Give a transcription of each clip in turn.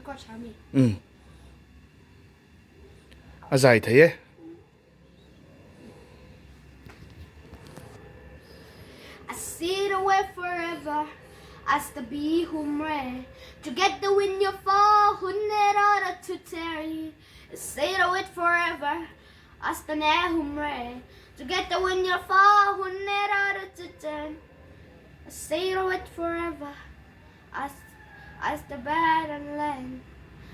có sao mi dài thế I sit away forever as the bee whom ran together when you fall who need order to tarry. I sit away forever as the net whom ran together when you fall who need order to turn. I sit away forever as the bad and land.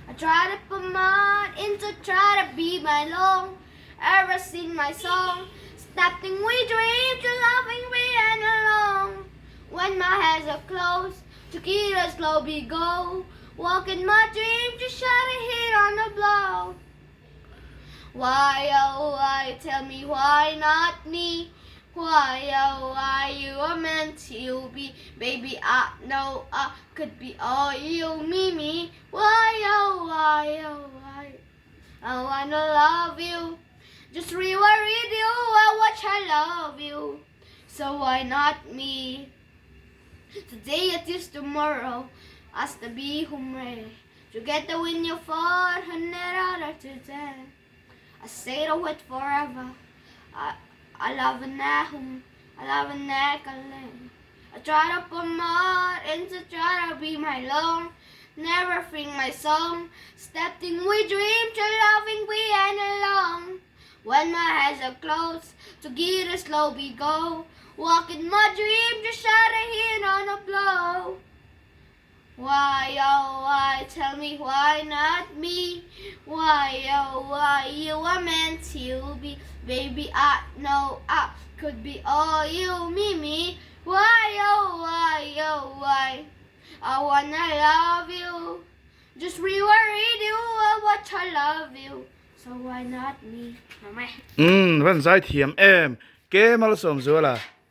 I try to put mud into try to be my long. Ever sing my song? Stepping we dream to loving we and alone. When my hands are closed, to keep us slow we go. Walking my dream to shut a hit on the blow. Why, oh, why, tell me why not me? Why, oh, why you are meant to be? Baby, I know I could be all you, me. Why, oh, why, oh, why? I wanna love you. Just reread you, I watch I love you. So why not me? Today it is tomorrow, as the bee whom ray. Together when you fall, and never to death. I say to it forever. I love a nahum, I love a necklace. I try to put mud into try to be my lone. Never sing my song. Stepping we dream to loving we and alone. When my eyes are closed, to get us slow we go. Walking my dream to shut a hit on a blow. Why, oh, why, tell me why not me? Why, oh, why, you are meant to be. Baby, I know I could be all you, me. Why, oh, why, oh, why? I wanna love you. Just reread you, I watch I love you. So why not me? Mama. vẫn dài thiểm em, cái malsawmzuala